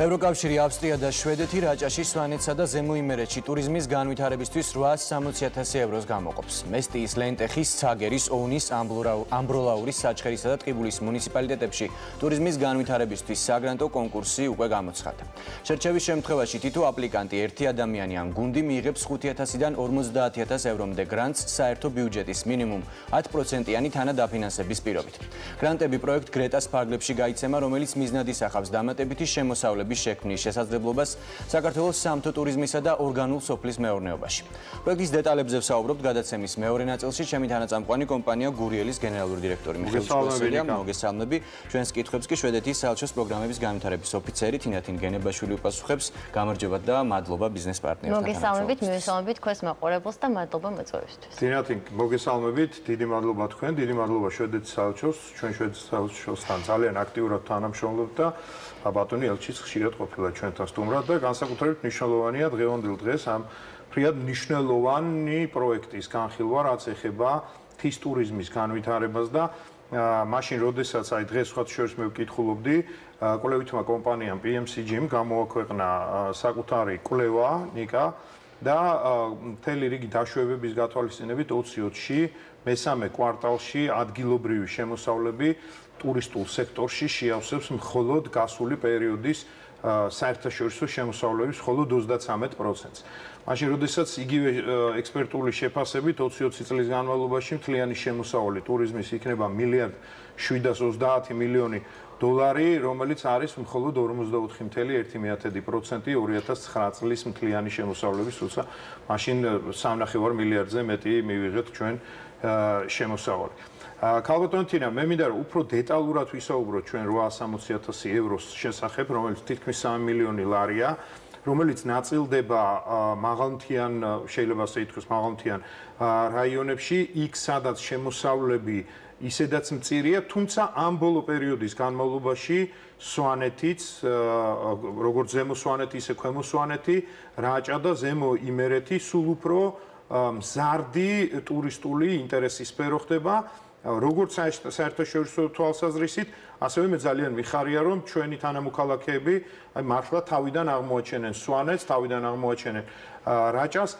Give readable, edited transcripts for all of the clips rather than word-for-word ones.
ევროკავშირი, ავსტრია და შვედეთი რაჭაში, სვანეთსა და ზემო იმერეთში ტურიზმის განვითარებისთვის 860.000 ევროს გამოყოფს. მესტიის, ლენტეხის, ცაგერის, ოვნის, ამბროლაურის, საჩხერისა და ტყიბულის მუნიციპალიტეტებში ტურიზმის განვითარებისთვის საგრანტო კონკურსი უკვე გამოცხადდა. შერჩევის შემთხვევაში თითო აპლიკანტი ერთი ადამიანი ან გუნდი მიიღებს 5.000-დან 50.000 ევრომდე გრანტს საერთო ბიუჯეტის მინიმუმ 10%-იანი თანადაფინანსების პირობით. გრანტები პროექტ გრეტას ფარგლებში გაიცემა, რომელიც მიზნად ისახავს დამატებითი შემოსავლების შექმნის შესაძლებლობას საქართველოს სამთო ტურიზმისა და ორგანულ სოფლის მეურნეობაში. პროექტის დეტალებზე ვსაუბრობთ გადაცემის მეორე ნაწილში. ჩემი თანაწამყვანი კომპანია გურიელის გენერალური დირექტორი მიხეილ ჭკუასელია. მოგესალმები. ჩვენს კითხვებს კი შვედეთის საელჩოს პროგრამების განვითარების ოფიცერი თინათინ გენებაშვილი უპასუხებს. გამარჯვებათ და მადლობა ბიზნეს პარტნიორთან. მოგესალმებით, მივესალმებით თქვენს მაყურებელს და მადლობა მოწვევისთვის. თინათინ, მოგესალმებით, დიდი მადლობა თქვენ, დიდი მადლობა შვედეთის საელჩოს, ჩვენ შვედეთის საელჩოსთან ძალიან აქტიურად თანამშრომლობთ და ბატონი ელჩიც ხშირად ყოფილა ჩვენთან სტუმრად და განსაკუთრებით მნიშვნელოვანია დღევანდელ დღეს ამ ფრიად მნიშვნელოვანი პროექტის განხილვა, რაც ეხება მთის ტურიზმის განვითარებას და მაშინ როდესაც აი დღეს სხვა შორის მე ვკითხულობდი კვლევითმა კომპანიამ PMCG-მ გამოაქვეყნა საკუთარი კვლევა ნიკა და მთელი რიგი დაშვებების გათვალისწინებით 2020-ში მესამე კვარტალში ადგილობრივი შემოსავლები ტურისტულ სექტორში შეავსებს მხოლოდ გასული პერიოდის საერთაშორისო შემოსავლების მხოლოდ 33%-ს. მაშინ, როდესაც იგივე ექსპერტული შეფასებით 2020 წლის განმავლობაში მთლიანი შემოსავალი ტურიზმის იქნება 1.730 მილიონი დოლარი, რომელიც არის მხოლოდ 44.1% 2009 წლის მთლიანი შემოსავლების, თუმცა მაშინ 3.5 მილიარდზე მეტი მივიღეთ ჩვენ შემოსავალი. ქალბატონო თინა, მე მინდა რომ უფრო დეტალურად ვისაუბროთ ჩვენ 860.000 ევროს შესახებ, რომელიც თითქმის 3 მილიონი ლარია, რომელიც ნაწილდება მაღალმთიან, შეიძლება ასე ითქვას, მაღალმთიან რაიონებში, იქ სადაც შემოსავლები ისედაც მწირია, თუმცა ამ ბოლო პერიოდის განმავლობაში სვანეთიც, როგორც ზემო სვანეთი, ისე ქვემო სვანეთი, რაჭა და ზემო იმერეთი სულ უფრო მზარდი ტურისტული ინტერესის სფერო ხდება. როგორც საერთაშორისო თვალსაზრისით, ასევე მე ძალიან მიხარია, რომ ჩვენი თანამოქალაქეები აი მართლა თავიდან აღმოაჩენენ სვანეთს, თავიდან აღმოაჩენენ რაჭას,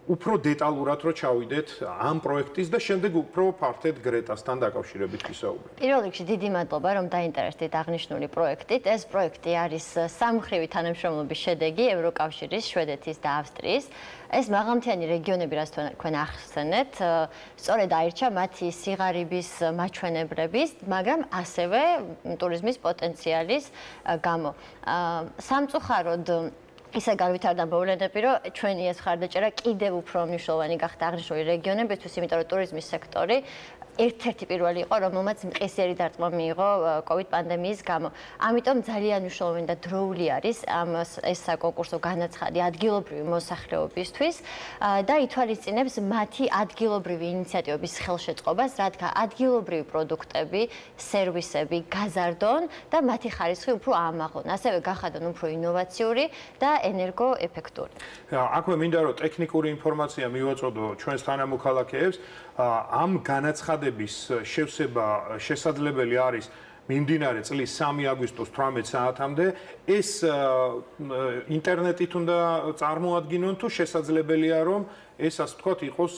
უფრო დეტალურად რო ჩავიდეთ ამ პროექტის და შემდეგ უფრო ფართედ გრეტასთან დაკავშირებით ვისაუბრებთ. პირველ რიგში დიდი მადლობა, რომ დაინტერესდით აღნიშნული პროექტით. ეს პროექტი არის სამმხრივი თანამშრომლობის შედეგი ევროკავშირის, შვედეთის და ავსტრიის. ეს მაღალმთიანი რეგიონები, რაც თქვენ ახსენეთ, სწორედ აირჩა მათი სიღარიბის მაჩვენებლების, მაგრამ ასევე ტურიზმის პოტენციალის გამო. სამწუხაროდ ისე განვითარდა მოვლენები, რომ ჩვენი ეს ხარდაჭერა კიდევ უფრო მნიშვნელოვანი გახდა აღნიშნული რეგიონებისთვის, იმიტომ რომ ტურიზმის სექტორი ერთ-ერთი პირველი იყო, რომელმაც მყისიერი დარტყმა მიიღო COVID პანდემიის გამო. ამიტომ ძალიან მნიშვნელოვანი და დროული არის ეს საკონკურსო განაცხადი ადგილობრივი მოსახლეობისთვის და ითვალისწინებს მათი ადგილობრივი ინიციატივების ხელშეწყობას, რადგან ადგილობრივი პროდუქტები, სერვისები გაზარდონ და მათი ხარისხი უფრო ამაღლონ, ასევე გახადონ უფრო ინოვაციური და ენერგოეფექტური. აქვე მინდა რომ ტექნიკური ინფორმაცია მივაწოდო ჩვენს თანამოქალაქეებს, ამ განაცხადების შევსება შესაძლებელი არის მიმდინარე წლის 3 აგვისტოს 18 საათამდე. ეს ინტერნეტით უნდა წარმოადგინონ თუ შესაძლებელია რომ ეს ასე ვთქვათ იყოს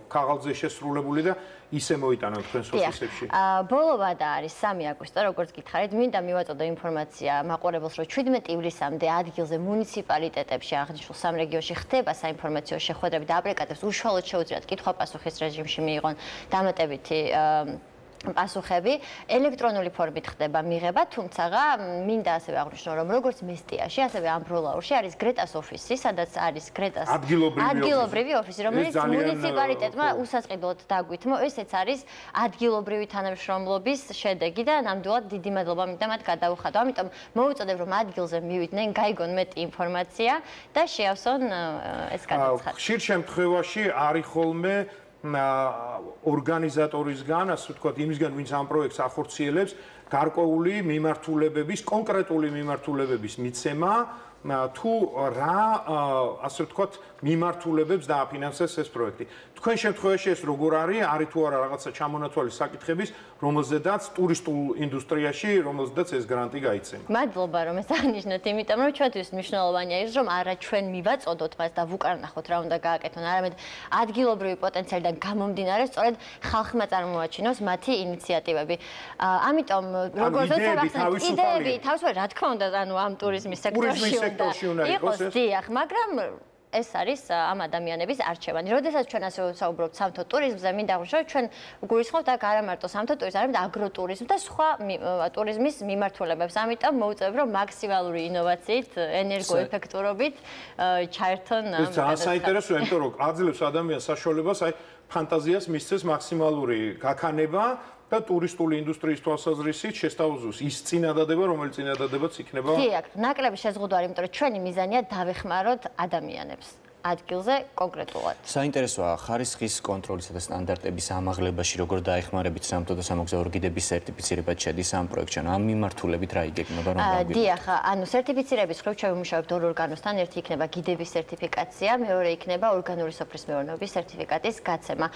ქაღალდზე შესრულებული და ისე მოიტანონ თქვენს ოფისებში. ბოლო ვადა არის 3 აგვისტო, როგორც გითხარით, მინდა მივაწოდო ინფორმაცია მაყურებელს, რომ 17 ივლისამდე ადგილზე მუნიციპალიტეტებში აღნიშნულ სამ რეგიონში ხდება საინფორმაციო შეხვედრები და აპლიკანტებს უშუალოდ შეუძლიათ კითხვა-პასუხის რეჟიმში მიიღონ დამატებითი პასუხები. ელექტრონული ფორმით ხდება მიღება, თუმცა მინდა ასევე აღვნიშნო, რომ როგორც მესტიაში, ასევე ამბროლაურში არის გრეტას ოფისი, სადაც არის გრეტას ადგილობრივი ოფისი, რომელიც მუნიციპალიტეტმა უსასყიდლოდ დაგვითმო. ესეც არის ადგილობრივი თანამშრომლობის შედეგი და ნამდვილად დიდი მადლობა მინდა მათ გადაუხადო. ამიტომ მოვუწოდებ, რომ ადგილზე მივიდნენ, გაიგონ მეტი ინფორმაცია და შეავსონ ეს განაცხადი. ხშირ შემთხვევაში არის ხოლმე ორგანიზატორისგან, ასე ვთქვათ, იმისგან, ვინც ამ პროექტს ახორციელებს, გარკვეული მიმართულებების, კონკრეტული მიმართულებების მიცემა თუ რა ასე ვთქვათ მიმართულებებს დააფინანსეს ეს პროექტი. თქვენ შემთხვევაში ეს როგორ არის თუ არა რაღაცა ჩამონათვალი საკითხების, რომელზედაც ტურისტულ ინდუსტრიაში, რომელზედაც ეს გრანტი გაიცემა. მადლობა რომ ეს აღნიშნეთ, იმიტომ რომ ჩვენთვის მნიშვნელოვანია ის, რომ არა ჩვენ მივაწოდოთ მას და ვუკარნახოთ რა უნდა გააკეთონ, არამედ ადგილობრივი პოტენციალიდან გამომდინარე, სწორედ ხალხმა წარმოაჩინოს მათი ინიციატივები. ამიტომ როგორც ვთქვათ, იდეები თავისუფლად რა თქმა უნდა, ანუ ამ ტურიზმის სექტორში უნდა იყოს, დიახ, მაგრამ ეს არის ამ ადამიანების არჩევანი. როდესაც ჩვენ ასე ვსაუბრობთ სამთო ტურიზმზე, მინდა ვთქვა, რომ ჩვენ გულისხმობთ აქ არა მარტო სამთო ტურიზმს, არამედ აგროტურიზმს და სხვა ტურიზმის მიმართულებებს. ამიტომ მოვუწევებ, რომ მაქსიმალური ინოვაციით, ენერგოეფექტურობით ჩაერთონ ამ. ეს ძალიან საინტერესოა, იმიტომ რომ აძლევს ადამიანს საშუალებას აი ფანტაზიას მისცეს მაქსიმალური გაქანება და ტურისტული ინდუსტრიის თვალსაზრისით შესთავაზოს ის წინადადება, რომელიც წინადადებაც იქნება. დიახ, ნაკლები შეზღუდვა, იმიტომ რომ ჩვენი მიზანია დავეხმაროთ ადამიანებს. ადგილზე კონკრეტულად. საინტერესოა ხარისხის კონტროლისა და სტანდარტების ამაღლებაში როგორ დაეხმარებით სამთო და სამოგზაურო გიდების სერტიფიცირება შედის ამ პროექტში. ამ მიმართულებით რა იგეგმება რომ გავიგოთ? დიახ, ანუ სერტიფიცირების მხრივ ჩვენ ვიმუშავებთ ორ ორგანოსთან, ერთი იქნება გიდების სერტიფიკაცია, მეორე იქნება ორგანული სოფლის მეურნეობის სერტიფიკატის გაცემა.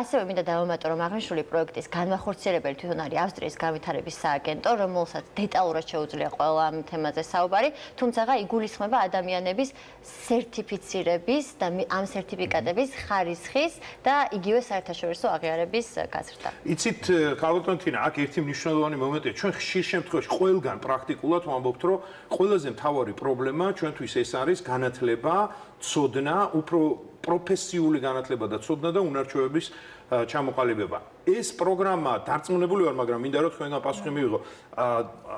ასევე მინდა დავამატო, რომ აღნიშნული პროექტის განმახორციელებელი თვითონ არის ავსტრიის განვითარების სააგენტო, რომელსაც დეტალურად შეუძლია ყველა ამ თემაზე საუბარი, თუმცა იგულისხმება ადამიანების სერტიფიცირება და ამ სერტიფიკატების ხარისხის და იგივე საერთაშორისო აღიარების გაზრდა. იცით, ქალბატონო თინა, აქ ერთი მნიშვნელოვანი მომენტია. ჩვენ ხშირ შემთხვევაში ყველგან პრაქტიკულად ვამბობთ, რომ ყველაზე მთავარი პრობლემა ჩვენთვის ეს არის განათლება, ცოდნა, უფრო პროფესიული განათლება და ცოდნა და უნარჩვევების ჩამოყალიბება. ეს პროგრამა დარწმუნებული ვარ, მაგრამ მინდა რომ თქვენგან პასუხი მივიღო.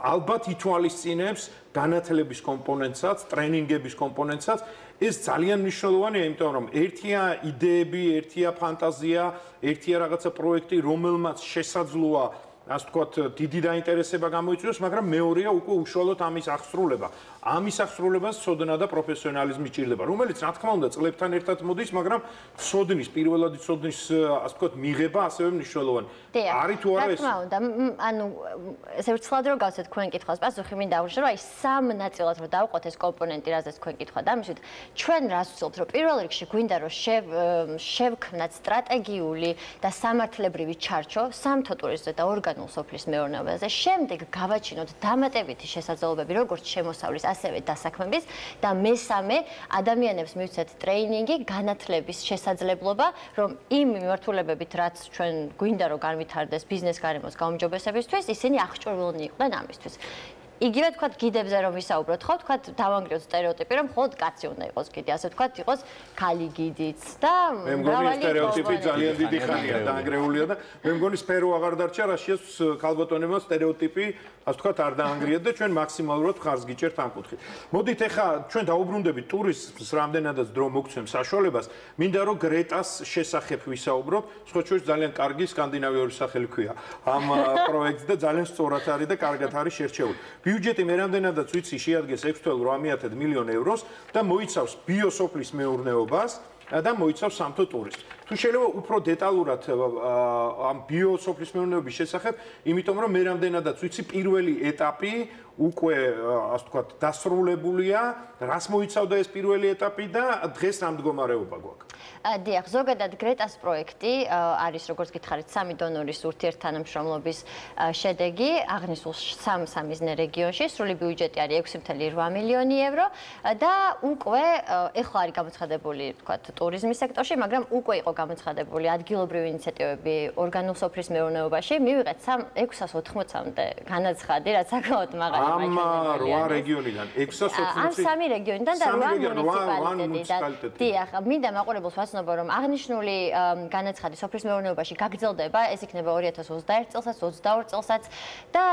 ალბათ ითვალისწინებს განათლების კომპონენტსაც, ტრენინგების კომპონენტსაც. ეს ძალიან მნიშვნელოვანია, იმიტომ რომ ერთია იდეები, ერთია ფანტაზია, ერთია რაღაცა პროექტი, რომელმაც შესაძლოა, ასე ვთქვათ, დიდი დაინტერესება გამოიწვიოს, მაგრამ მეორეა უკვე უშუალოდ ამის აღსრულება. ამის აღსრულებას ცოდნა და პროფესიონალიზმი ჭირდება, რომელიც რა თქმა უნდა წლებთან ერთად მოდის, მაგრამ ცოდნის, პირველადი ცოდნის, ასე ვთქვათ, მიღება ასევე მნიშვნელოვანი. არის თუ არა ეს? რა თქმა უნდა, ანუ ესე ვცდილობ რომ გავცეთ თქვენ კითხვას პასუხი, მინდა აღნიშნო, რომ აი სამ ნაწილად რომ დავყოთ ეს კომპონენტი, რაზეც თქვენ კითხვა დამიშვით, ჩვენ რას ვცდილობთ, რომ პირველ რიგში გვინდა რომ შევქმნათ სტრატეგიული და სამართლებრივი ჩარჩო სამთო ტურიზმზე და ორგანულ სოფლის მეურნეობაზე, შემდეგ გავაჩინოთ დამატებითი შესაძლებლობები, როგორც შემოსავლის ასევე დასაქმების და მესამე ადამიანებს მივცეთ ტრეინინგი, განათლების შესაძლებლობა, რომ იმ მიმართულებებით, რაც ჩვენ გვინდა რომ განვითარდეს ბიზნეს გარემოს გაუმჯობესებისთვის, ისინი აღჭურვილნი იყვნენ ამისთვის. იგივე თქვათ გიდებზე რომ ვისაუბროთ, ხო, თქვათ დავანგრიოთ სტერეოტიპი, რომ მხოლოდ კაცი უნდა იყოს გიდი, ასე თქვათ, იყოს ქალი გიდიც და მე მგონი სტერეოტიპი ძალიან დიდი ხანია დაანგრეულია და მე მგონი სფერო აღარ დარჩა, რაშიაც ქალბატონებმა სტერეოტიპი, ასე თქვათ, არ დაანგრიათ და ჩვენ მაქსიმალურად ხარს გიჭერთ ამ კუთხით. მოდით ახლა ჩვენ დაუბრუნდებით ტურიზმს, რამდენადაც დრო მოგცემს საშუალებას, მინდა რომ გრეტას შესახებ ვისაუბროთ, სხვა შორის ძალიან კარგი სკანდინავიური სახელი ქვია ამ პროექტს და ძალიან სწორად არის და კარგად არის შერჩეული. ბიუჯეტი მე რამდენადაც ვიცი შეადგენს 6.8 მილიონ ევროს და მოიცავს ბიოსოფლის მეურნეობას და მოიცავს სამთო ტურიზმს. თუ შეიძლება უფრო დეტალურად ამ ბიოსოფლის მეურნეობის შესახებ, იმიტომ რომ მე რამდენადაც ვიცი პირველი ეტაპი უკვე ასე ვთქვათ დასრულებულია, რას მოიცავდა ეს პირველი ეტაპი და დღეს რა მდგომარეობა გვაქვს. დიახ, ზოგადად გრეტას პროექტი არის, როგორც გითხარით, სამი დონორის ურთიერთთანამშრომლობის შედეგი, აღნიშნულ სამ-სამიზნე რეგიონში, სრული ბიუჯეტი არის 6.8 მილიონი евро და უკვე ეხლა არის გამოცხადებული, ვთქვათ, ტურიზმის სექტორში, მაგრამ უკვე იყო გამოცხადებული ადგილობრივი ინიციატივები ორგანულ სოფლის მეურნეობაში, მივიღეთ 680-მდე განაცხადი, რაც საკმაოდ მაღალი ამ 8 რეგიონიდან 680 ამ სამი რეგიონიდან და 8 მუნიციპალიტეტიდან. დიახ, მინდა მაყურებელს ვაცნობო, რომ აღნიშნული განაცხადი სოფლის მეურნეობაში გაგრძელდება, ეს იქნება 2021 წელსაც, 22 წელსაც და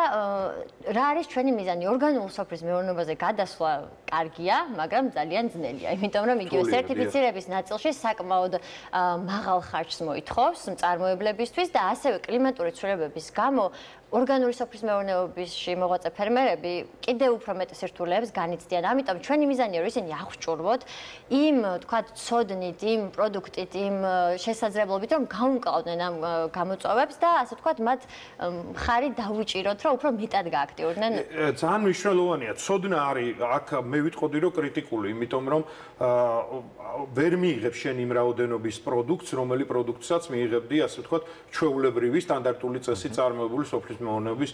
რა არის ჩვენი მიზანი? ორგანულ სოფლის მეურნეობაზე გადასვლა კარგია, მაგრამ ძალიან ძნელია, იმიტომ რომ იგივე სერტიფიცირების ნაწილში საკმაოდ მაღალ ხარჯს მოითხოვს მწარმოებლებისთვის და ასევე კლიმატური ცვლილებების გამო ორგანული სოფლის მეურნეობაში მოღვაწე ფერმერები კიდევ უფრო მეტ სირთულეებს განიცდიან. ამიტომ ჩვენი მიზანია რომ ისინი აღჭურვოთ იმ თქვათ ცოდნით, იმ პროდუქტით, იმ შესაძლებლობით რომ გაუმკლავდნენ ამ გამოწვევებს და ასე თქვათ მათ მხარი დავუჭიროთ რომ უფრო მეტად გააქტიურდნენ. ძალიან მნიშვნელოვანია. ცოდნა არის აქ მე ვიტყოდი რომ კრიტიკული, იმიტომ რომ ვერ მიიღებ შენ იმ რაოდენობის პროდუქტს, რომელი პროდუქტსაც მიიღებდი, ასე ვთქვათ, ჩვეულებრივი სტანდარტული წესით წარმოებული სოფლის მეურნეობის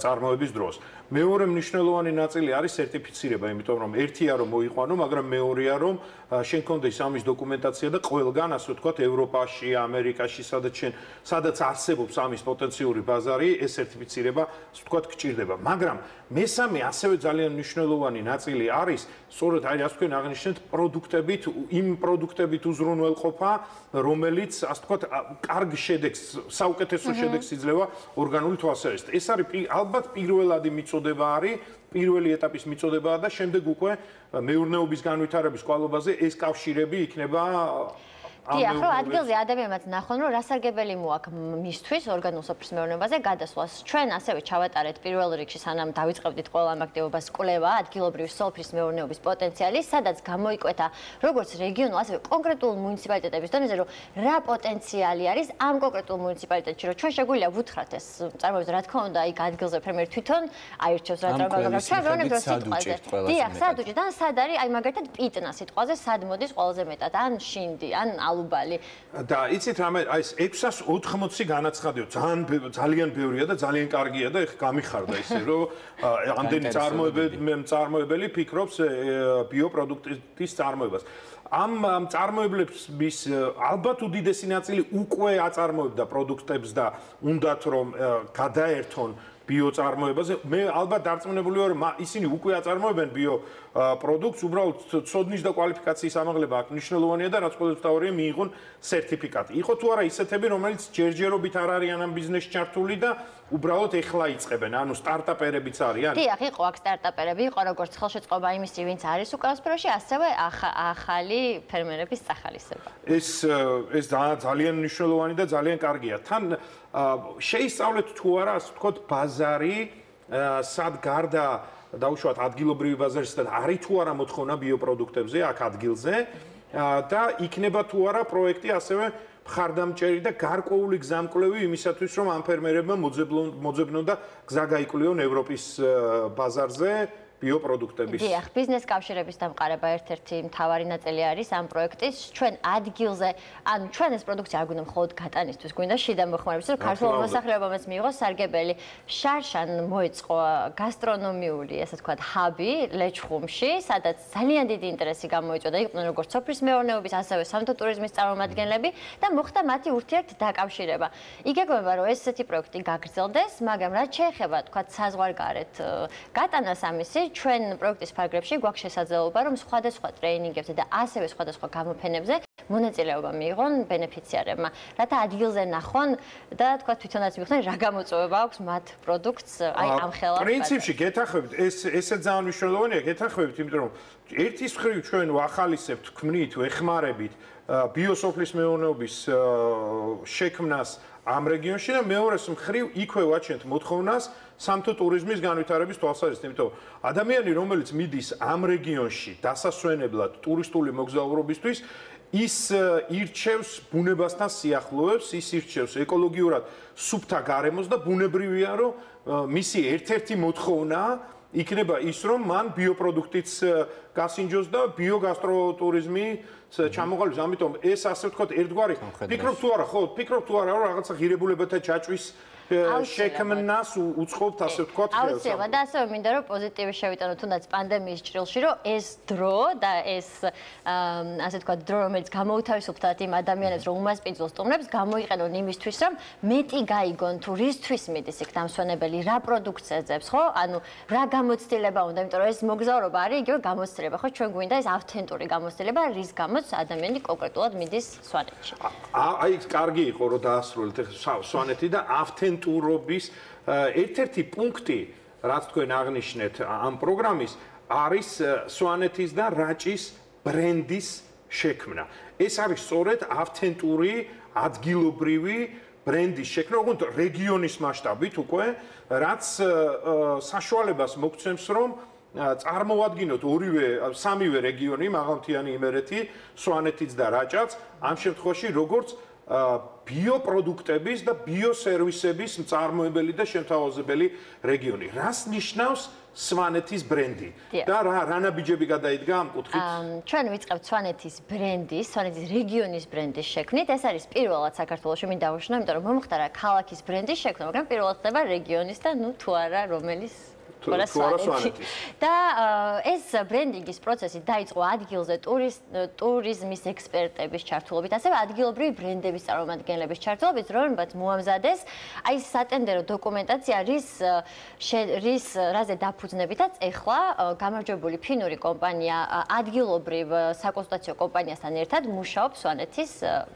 წარმოების დროს. მეორე მნიშვნელოვანი ნაწილი არის სერტიფიცირება, იმიტომ რომ ერთია რომ მოიყვანო, მაგრამ მეორეა რომ შენ კონდეს ამის დოკუმენტაცია და ყველგან, ასე ვთქვათ, ევროპაში, ამერიკაში, სადაც არსებობს ამის პოტენციური ბაზარი, ეს სერტიფიცირება, ასე ვთქვათ, გჭირდება. მაგრამ მესამე ასევე ძალიან მნიშვნელოვანი ნაწილი არის, სწორედ აი ასე თქვენ აღნიშნეთ, პროდუქტებით, იმ პროდუქტებით უზრუნველყოფა, რომელიც, ასე ვთქვათ, კარგ შედეგს, საუკეთესო შედეგს იძლევა ორგანული თვალსაზრისით. ეს არის ალბათ პირველადი მიწოდება არის, პირველი ეტაპის მიწოდებაა და შემდეგ უკვე მეურნეობის განვითარების კვალობაზე ეს კავშირები იქნება დიახ, რომ ადგილზე ადამიანებმაც ნახონ, რომ რასარგებელი მოაქვს მისთვის ორგანულ სოფლის მეურნეობაზე გადასვლას. ჩვენ ასევე ჩავატარეთ პირველ რიგში, სანამ დავიწყებდით ყველა ამ აქტივობას, კვლევა ადგილობრივი სოფლის მეურნეობის პოტენციალი, სადაც გამოიკვეთა როგორც რეგიონულ, ასევე კონკრეტულ მუნიციპალიტეტების დონეზე, რომ რა პოტენციალი არის ამ კონკრეტულ მუნიციპალიტეტში, რომ ჩვენ შეგვიძლია ვუთხრათ ეს წარმოებს, რა თქმა უნდა, იქ ადგილზე ფერმერი თვითონ აირჩევს რა თქმა უნდა, ჩვენ ვერონებთ რომ სიტყვაზე. დიახ, სად უჭირთ, ან სად არის, აი მაგალითად პიტნა სიტყვაზე, სად მოდის ყველაზე მეტად, ან შინდი, ან და იცით რამე აი ეს 680 განაცხადია ძალიან ბევრია და ძალიან კარგია და ეხ გამიხარდა ისე რომ ამდენი წარმოებელი ფიქრობს ბიოპროდუქტის წარმოებას ამ წარმოებლების ალბათ უდიდესი ნაწილი უკვე აწარმოებდა პროდუქტებს და უნდათ რომ გადაერთონ ბიოწარმოებაზე მე ალბათ დარწმუნებული ვარ რომ ისინი უკვე აწარმოებენ ბიოპროდუქტს უბრალოდ ცოდნის და კვალიფიკაციის ამაღლება აქ მნიშვნელოვანია და რაც ყოველთვის მიიღონ სერტიფიკატი. იყო თუ არა ისეთები რომელიც ჯერჯერობით არ არიან ამ ბიზნესში ჩართული და უბრალოდ ეხლა იწყებენ, ანუ სტარტაპერებიც არიან. დიახ, იყო აქ სტარტაპერები, იყო როგორც ხელშეწყობა იმისი, ვინც არის უკანა სფეროში, ასევე ახალი ფერმერების სახალისება. ეს ძალიან მნიშვნელოვანი და ძალიან კარგია. თან შეისწავლეთ თუ არა, ასე ვთქვათ, ბაზარი, სად გარდა დაუშვათ ადგილობრივი ბაზარისგან არის თუ არა მოთხოვნა ბიოპროდუქტებზე აქ ადგილზე და იქნება თუ არა პროექტი ასევე მხარდამჭერი და გარკვეული გზამკვლევი იმისათვის რომ ამ ფერმერებმა მოძებნონ და გზა გაიკვლიონ ევროპის ბაზარზე ბიოპროდუქტების. დიახ, ბიზნეს კავშირების დამყარება ერთ-ერთი მთავარი ნაწილი არის ამ პროექტის. ჩვენ ადგილზე, ანუ ჩვენ ეს პროდუქცია არ გვინდა მხოლოდ გატანისთვის, გვინდა შიდა მოხმარებისთვის, რომ ქართულ მოსახლეობამაც მიიღოს სარგებელი. შარშან მოეწყო გასტრონომიული, ასე ვთქვათ, ჰაბი ლეჩხუმში, სადაც ძალიან დიდი ინტერესი გამოიწვია. იყვნენ როგორც სოფლის მეურნეობის, ასევე სამთო ტურიზმის წარმომადგენლები და მოხდა მათი ურთიერთდაკავშირება. იგეგმება, რომ ესეთი პროექტი გაგრძელდეს, მაგრამ რაც შეეხება, ვთქვათ, საზღვარგარეთ გატანას ამისი ჩვენ პროექტის ფარგლებში გვაქვს შესაძლებლობა, რომ სხვადასხვა ტრეინინგებზე და ასევე სხვადასხვა გამოფენებზე მონაწილეობა მიიღონ ბენეფიციარებმა, რათა ადგილზე ნახონ და თქვა თვითონაც მიხდნენ რა გამოწვევა აქვს მათ პროდუქტს აი ამ ხელოვნებას. პრინციპში გეთანხმებით, ესე ძალიან მნიშვნელოვანია, გეთანხმებით, იმიტომ რომ ერთის მხრივ ჩვენ ვახალისებთ, ვქმნით, ვეხმარებით ბიოსოფლის მეურნეობის შექმნას ამ რეგიონში და მეორეს მხრივ იქვე ვაჩენთ მოთხოვნას სამთო ტურიზმის განვითარების თვალსაზრისით, იმიტომ ადამიანი რომელიც მიდის ამ რეგიონში დასასვენებლად ტურისტული მოგზაურობისთვის ის ირჩევს ბუნებასთან სიახლოვეს, ის ირჩევს ეკოლოგიურად სუფთა გარემოს და ბუნებრივია რომ მისი ერთ-ერთი მოთხოვნა იქნება ის რომ მან ბიოპროდუქტიც გასინჯოს და ბიოგასტროტურიზმი ჩამოყალიბოს. ამიტომ ეს ასე ვთქვათ ერთგვარი ფიქრობ თუ არა, ხო, ფიქრობ თუ არა რომ რაღაცა ღირებულებათა ჩაჭვის შექმნას უწყობთ ასე ვთქვათ ხელს. აუცილებლად და ასევე მინდა რომ პოზიტივი შევიტანო თუნდაც პანდემიის ჭრილში რომ ეს დრო და ეს ასე ვთქვათ დრო რომელიც გამოუთავისუფლდათ იმ ადამიანებს რომ უმასპინძლო სტუმრებს გამოიყენონ იმისთვის რომ მეტი გაიგონ თუ რისთვის მიდის იქ დამსვენებელი რა პროდუქტს ეძებს ხო ანუ რა გამოცდილება უნდა იმიტომ რომ ეს მოგზაურობა არის იგივე გამოცდილება ხო ჩვენ გვინდა ეს ავთენტური გამოცდილება რის გამოც ადამიანი კონკრეტულად მიდის სვანეთში. აი კარგი იყო რომ დაასრულეთ სვანეთი და ავთენტურობის ერთ-ერთი პუნქტი, რაც თქვენ აღნიშნეთ ამ პროგრამის, არის სვანეთის და რაჭის ბრენდის შექმნა. ეს არის სწორედ ავთენტური, ადგილობრივი ბრენდის შექმნა, ოღონდ რეგიონის მასშტაბით უკვე, რაც საშუალებას მოგცემს, რომ წარმოვადგინოთ სამივე რეგიონი, მაღალმთიანი იმერეთი, სვანეთიც და რაჭაც, ამ შემთხვევაში როგორც ბიოპროდუქტების და ბიოსერვისების მწარმოებელი და შემთავაზებელი რეგიონი. რას ნიშნავს სვანეთის ბრენდი და რა ნაბიჯები გადაიდგა ამ კუთხით? ჩვენ ვიწყებთ სვანეთის ბრენდის, სვანეთის რეგიონის ბრენდის შექმნით. ეს არის პირველად საქართველოში მინდა დავუშნო, იმიტომ რომ მომხდარა ქალაქის ბრენდის შექმნა, მაგრამ პირველად ხდება რეგიონის და თუ არა რომელიც და ეს ბრენდინგის პროცესი დაიწყო ადგილზე ტურიზმის ექსპერტების ჩართულობით, ასევე ადგილობრივი ბრენდების წარმომადგენლების ჩართულობით, რომლებიც მოამზადეს აი სატენდერო დოკუმენტაცია, რის რაზე დაფუძნებითაც ეხლა გამარჯვებული ფინური კომპანია ადგილობრივ საკონსულტაციო კომპანიასთან ერთად მუშაობს სვანეთის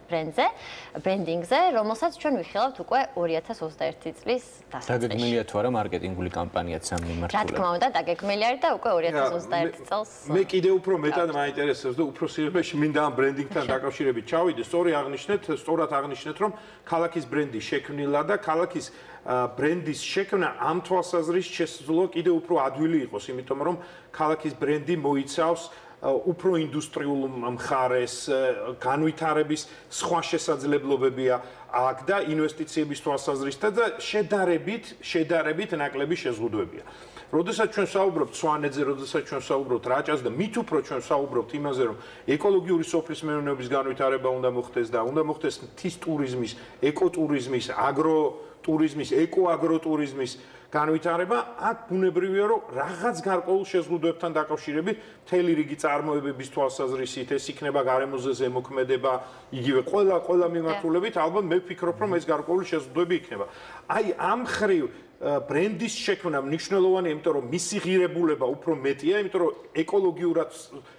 ბრენდინგზე, რომელსაც ჩვენ ვიხილავთ უკვე 2021 წლის დასაწყისში. დაგეგმილია თუ არა მარკეტინგული კამპანიაც ამ რა თქმა უნდა, დაგეგმილი არის და უკვე 2021 წელს. მე კიდევ უფრო მეტად მაინტერესებს და უფრო სიამოვნებაში მინდა ამ ბრენდინგთან დაკავშირებით ჩავიდე. სწორად აღნიშნეთ, რომ ქალაქის ბრენდი შექმნილა და ქალაქის ბრენდის შექმნა ამ თვალსაზრისით შესაძლოა კიდევ უფრო ადვილი იყოს, იმიტომ რომ ქალაქის ბრენდი მოიცავს უფრო ინდუსტრიულ მხარეს, განვითარების სხვა შესაძლებლობებია აქ და ინვესტიციების თვალსაზრისით და შედარებით ნაკლები შეზღუდვებია. როდესაც ჩვენ საუბრობთ სვანეთზე, როდესაც ჩვენ საუბრობთ რაჭას და მით უფრო ჩვენ საუბრობთ იმაზე, რომ ეკოლოგიური სოფლის მეურნეობის განვითარება უნდა მოხდეს და უნდა მოხდეს მთის ტურიზმის, ეკოტურიზმის, აგროტურიზმის, ეკოაგროტურიზმის განვითარება, აქ ბუნებრივია, რომ რაღაც გარკვეულ შეზღუდვებთან დაკავშირებით მთელი რიგი წარმოებების თვალსაზრისით ეს იქნება გარემოზე ზემოქმედება, იგივე ყველა მიმართულებით, ალბათ მე ვფიქრობ, რომ ეს გარკვეული შეზღუდვები იქნება. აი ამ ხრივ ბრენდის შექმნა მნიშვნელოვანია, იმიტომ რომ მისი ღირებულება უფრო მეტია, იმიტომ რომ ეკოლოგიურად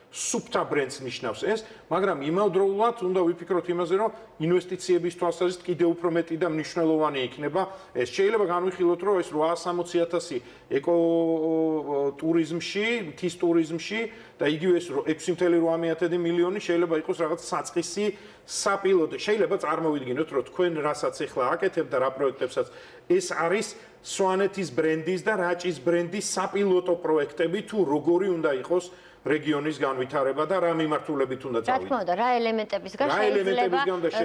სუფთა ბრენდს ნიშნავს ეს, მაგრამ იმავდროულად უნდა ვიფიქროთ იმაზე, რომ ინვესტიციების თვალსაზრისით კიდევ უფრო მეტი და მნიშვნელოვანი იქნება. ეს შეიძლება განვიხილოთ, რომ ეს 860.000 ეკოტურიზმში, მთის ტურიზმში და იგივე ეს 6.8 მილიონი შეიძლება იყოს რაღაც საწყისი საპილოტო. შეიძლება წარმოვიდგინოთ, რომ თქვენ რასაც ახლა აკეთებთ და რა პროექტებსაც ეს არის სვანეთის ბრენდის და რაჭის ბრენდის საპილოტო პროექტები თუ როგორი უნდა იყოს რეგიონის განვითარება და რა მიმართულებით უნდა წავიდეთ. რა თქმა უნდა, რა ელემენტების გარშემო შეიძლება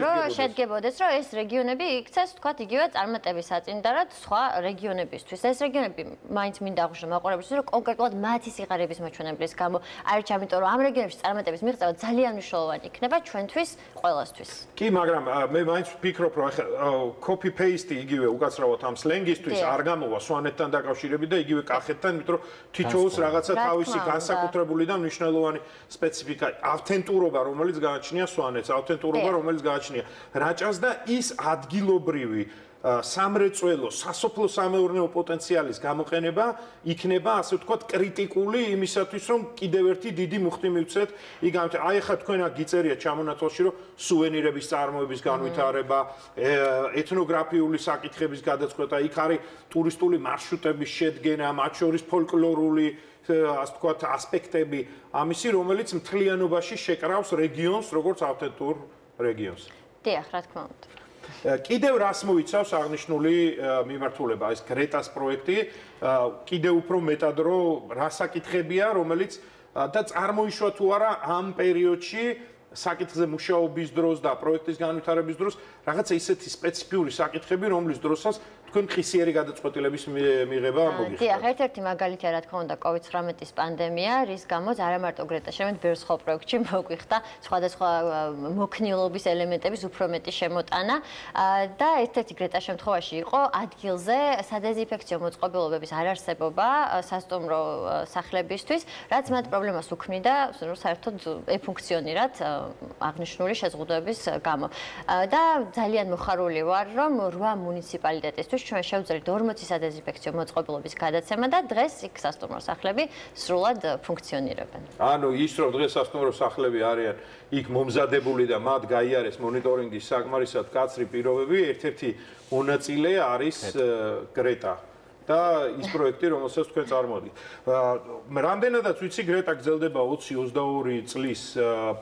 რომ შედგებოდეს, რომ ეს რეგიონები იქცეს, თქვათ, იგივე წარმატების საწინდარად სხვა რეგიონებისთვის. ეს რეგიონები მაინც მინდა აღვნიშნო მაყურებლისთვის, რომ კონკრეტულად მათი სიღარიბის მაჩვენებლის გამო არის, ამიტომ რომ ამ რეგიონებში წარმატების მიღწევა ძალიან მნიშვნელოვანი იქნება ჩვენთვის, ყველასთვის. კი, მაგრამ მე მაინც ვფიქრობ, რომ ახლა copy paste იგივე უკაცრავად ამ სლენგისთვის არ გამოვა სვანეთთან დაკავშირებით და იგივე კახეთთან, იმიტომ რომ თითოეულს რაღაცა თავისი განსაკუთრებული და მნიშვნელოვანი სპეციფიკა, ავთენტურობა, რომელიც გააჩნია სვანეთს, ავთენტურობა, რომელიც გააჩნია რაჭას და ის ადგილობრივი სამრეწველო, სასოფლო სამეურნეო პოტენციალის გამოყენება იქნება, ასე ვთქვათ, კრიტიკული იმისათვის, რომ კიდევ ერთი დიდი მუხტი მივცეთ. აი ახლა თქვენ გიწერია ჩამონათვალში, რომ სუვენირების წარმოების განვითარება, ეთნოგრაფიული საკითხების გადაწყვეტა, იქ არის ტურისტული მარშრუტების შედგენა, მათ შორის ფოლკლორული ასე ვთქვათ, ასპექტები, ამისი, რომელიც მთლიანობაში შეკრავს რეგიონს, როგორც ავთენტურ რეგიონს. დიახ, რა თქმა უნდა. კიდევ რას მოიცავს აღნიშნული მიმართულება, ეს გრეტას პროექტი, კიდევ უფრო მეტად რომ რა საკითხებია, რომელიც და წარმოიშვა თუ არა ამ პერიოდში საკითხზე მუშაობის დროს და პროექტის განვითარების დროს რაღაცა ისეთი სპეციფიური საკითხები, რომლის დროსაც თქვენ ხისიერი გადაწყვეტილების მიღება მოგიხსენებთ. დიახ, ერთ-ერთი მაგალითია, რა თქმა უნდა, COVID-19 პანდემია, რის გამოც არა მარტო გრეტა შემეთ ბევრ სხვა პროექტში მოგვიხდა სხვადასხვა მოქნილობის ელემენტების უფრო მეტი შემოტანა და ერთ-ერთი გრეტა შემთხვევაში იყო ადგილზე სადეზინფექციო მოწყობილობების არარსებობა სასტუმრო სახლებისთვის, რაც მათ პრობლემას უქმნიდა, რომ საერთოდ ეფუნქციონირად აღნიშნული შეზღუდვების გამო. და ძალიან მოხარული ვარ, რომ 8 მუნიციპალიტეტისთვის ჩვენ შევძლებთ 40 სადეზინფექციო მოწყობილობის გადაცემა და დღეს იქ სასტუმრო სახლები სრულად ფუნქციონირებენ. ანუ ის რომ დღეს სასტუმრო სახლები არიან იქ მომზადებული და მათ გაიარეს მონიტორინგის საკმარისად კაცრი პირობები, ერთ-ერთი მონაწილე არის გრეტა. და ის პროექტი, რომელსაც თქვენ წარმოადგენთ. რამდენადაც ვიცი, გრეტა გრძელდება 20-22 წლის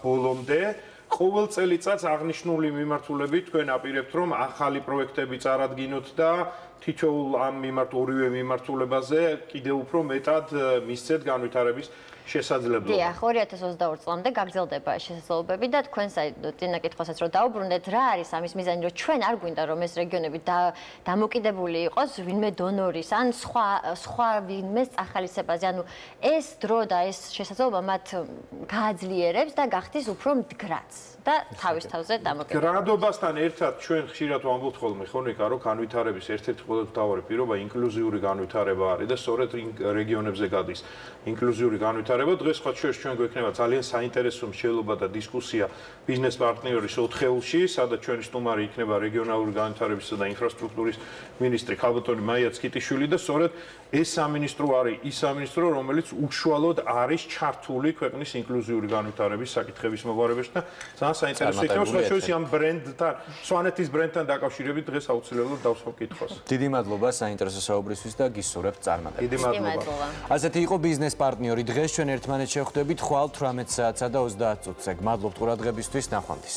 ბოლომდე. ყოველ წელიწადს აღნიშნული მიმართულებით თქვენ აპირებთ, რომ ახალი პროექტები წარადგინოთ და თითოეულ ამ ორივე მიმართულებაზე კიდევ უფრო მეტად მისცეთ განვითარების შესაძლებლობა. დიახ, 2022 წლამდე გაგრძელდება შესაძლებლობები და თქვენ წინა კითხვასაც რომ დაუბრუნდეთ, რა არის ამის მიზანი, რომ ჩვენ არ გვინდა რომ ეს რეგიონები დამოკიდებული იყოს ვინმე დონორის ან სხვა ვინმეს ახალისებაზე. ანუ ეს დრო და ეს შესაძლებლობა მათ გააძლიერებს და გახდის უფრო მდგრადს და თავის თავზე დამოკიდებული. გრადობასთან ერთად ჩვენ ხშირად ვამბობთ ხოლმე ხონიკა, რომ განვითარების ერთ-ერთი ყველაზე მთავარი პირობა ინკლუზიური განვითარება არის და სწორედ რეგიონებზე გადის ინკლუზიური განვითარება. დღეს სხვა ჩვენ გვექნება ძალიან საინტერესო მსჯელობა და დისკუსია ბიზნეს პარტნიორის 4-ში, სადაც ჩვენი სტუმარი იქნება რეგიონალური განვითარებისა და ინფრასტრუქტურის მინისტრი ქალბატონი მაია ცკიტიშვილი და სწორედ ეს სამინისტრო არის ის სამინისტრო, რომელიც უშუალოდ არის ჩართული ქვეყნის ინკლუზიური განვითარების საკითხების მოგვარებაში და ძალიან საინტერესო იქნება სხვა შორის ამ ბრენდთან, სვანეთის ბრენდთან დაკავშირებით დღეს აუცილებლად დავსვამ კითხვას. დიდი მადლობა საინტერესო საუბრისთვის და გისურვებთ წარმატებას. დიდი მადლობა. ასეთი იყო ბიზნეს პარტნიორი. დღეს ჩვენ ერთმანეთს შევხვდებით ხვალ 18 საათსა და 30 წუთზე. გმადლობთ ყურადღებისთვის, ნახვამდის.